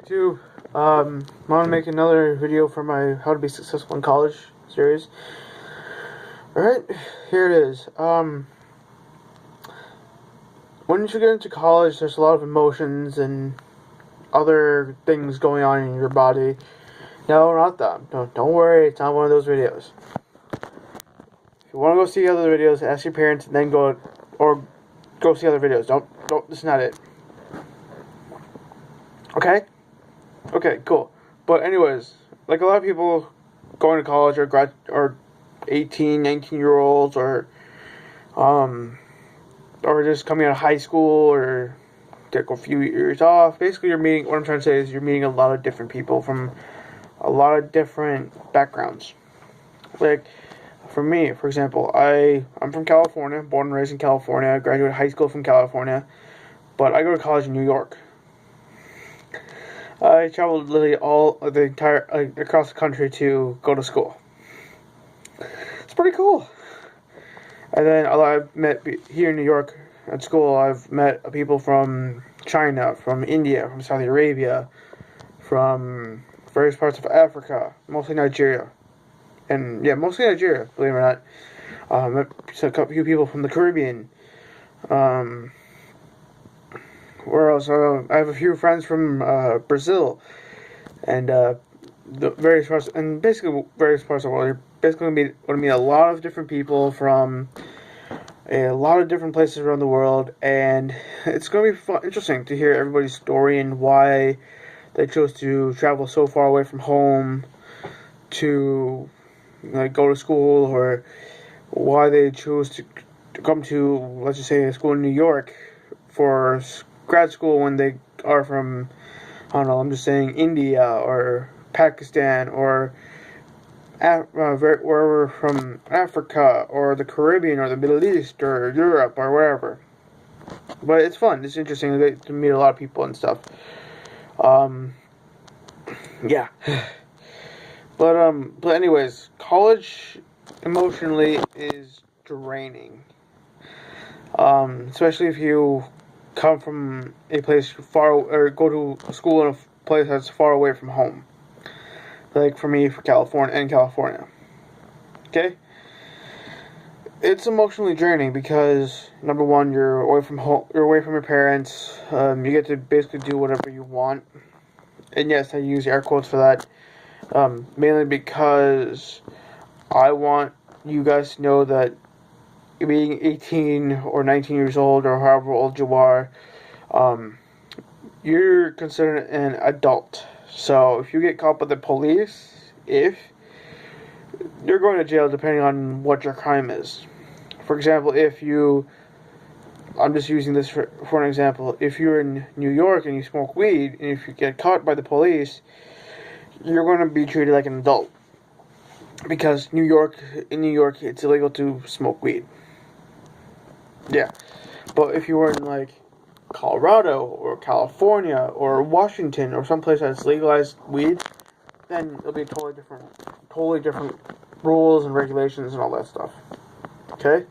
to want to make another video for my How to Be Successful in College series. Alright, here it is. Once you get into college, there's a lot of emotions and other things going on in your body. No, not that. Don't worry, it's not one of those videos. If you want to go see other videos, ask your parents and then go see other videos. Don't, this is not it. Okay? Okay, cool. But anyways, like a lot of people going to college or 18, 19-year-olds or just coming out of high school or take a few years off. Basically, what I'm trying to say is you're meeting a lot of different people from a lot of different backgrounds. Like, for me, for example, I'm from California, born and raised in California. I graduated high school from California, but I go to college in New York. I traveled literally across the country to go to school. It's pretty cool. And then I've met here in New York at school. I've met people from China, from India, from Saudi Arabia, from various parts of Africa, mostly Nigeria, mostly Nigeria. Believe it or not, met a few people from the Caribbean. Where else? I have a few friends from Brazil, and the various parts of the world. You're basically going to meet a lot of different people from a lot of different places around the world, and it's going to be interesting to hear everybody's story and why they chose to travel so far away from home to go to school, or why they chose to come to, let's just say, a school in New York for grad school when they are from, I don't know, I'm just saying India or Pakistan or wherever from Africa or the Caribbean or the Middle East or Europe or wherever. But it's fun. It's interesting to meet a lot of people and stuff. Yeah. But anyways, college emotionally is draining. Especially if you come from a place far, or go to school in a place that's far away from home. Like for me, in California. Okay? It's emotionally draining because, number one, you're away from home, you're away from your parents. You get to basically do whatever you want. And yes, I use air quotes for that. Mainly because I want you guys to know that being 18 or 19 years old or however old you are, you're considered an adult. So if you get caught by the police, you're going to jail depending on what your crime is. For example, I'm just using this for an example. If you're in New York and you smoke weed, and if you get caught by the police, you're going to be treated like an adult. Because in New York, it's illegal to smoke weed. Yeah. But if you were in, like, Colorado or California or Washington or someplace that's legalized weed, then it'll be totally different rules and regulations and all that stuff. Okay?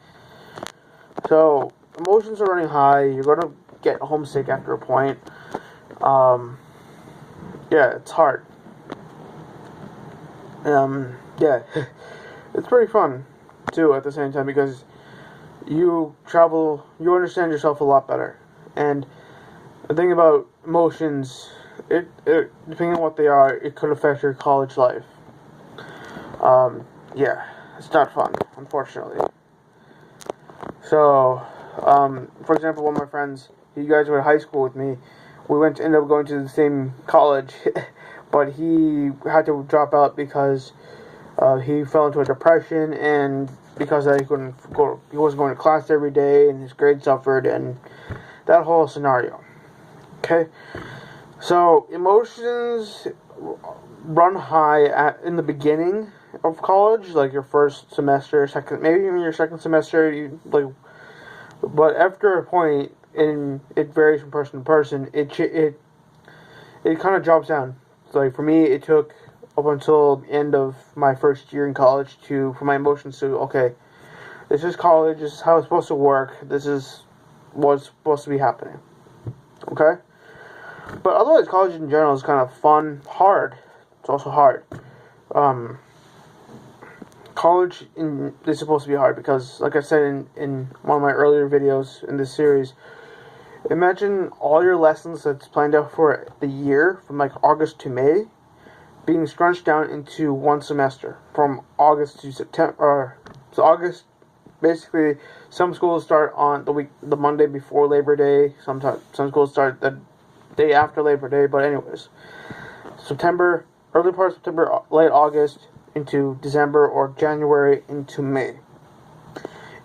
So, emotions are running high. You're going to get homesick after a point. Yeah, it's hard. Yeah, it's pretty fun, too, at the same time, because you understand yourself a lot better. And the thing about emotions, depending on what they are, it could affect your college life. Yeah, it's not fun, unfortunately. So, for example, one of my friends, he graduated high school with me. We ended up going to the same college, but he had to drop out because he fell into a depression, and because he wasn't going to class every day, and his grades suffered, and that whole scenario. Okay, so emotions run high in the beginning of college, like your first semester, maybe even your second semester. But after a point, and it varies from person to person, it kind of drops down. So, like for me, it took up until the end of my first year in college for my emotions to, okay, this is college, this is how it's supposed to work, this is what's supposed to be happening. Okay? But otherwise, college in general is kind of fun, hard. It's also hard. College is supposed to be hard because, like I said in one of my earlier videos in this series, imagine all your lessons that's planned out for the year from like August to May being scrunched down into one semester from August to September. So August, basically, some schools start on the Monday before Labor Day. Some schools start the day after Labor Day. But anyways, September, early part of September, late August into December, or January into May.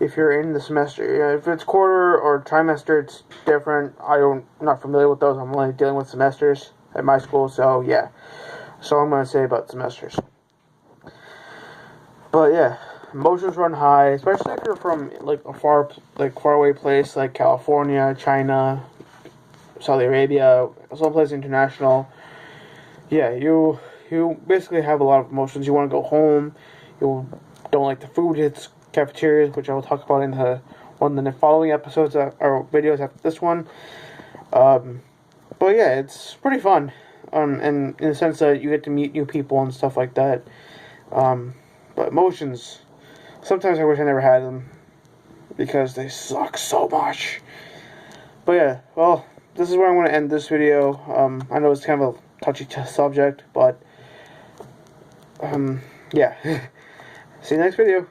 If you're in the semester, if it's quarter or trimester, it's different. I'm not familiar with those. I'm only dealing with semesters at my school, so yeah. So I'm gonna say about semesters. But yeah, emotions run high, especially if you're from like a far away place like California, China, Saudi Arabia, someplace international. Yeah, you basically have a lot of emotions. You want to go home. You don't like the food. It's cafeterias, which I will talk about in one of the following episodes or videos after this one. But yeah, it's pretty fun. And in the sense that you get to meet new people and stuff like that. But emotions, sometimes I wish I never had them because they suck so much. But yeah, well, this is where I'm going to end this video. I know it's kind of a touchy subject, but yeah. See you next video.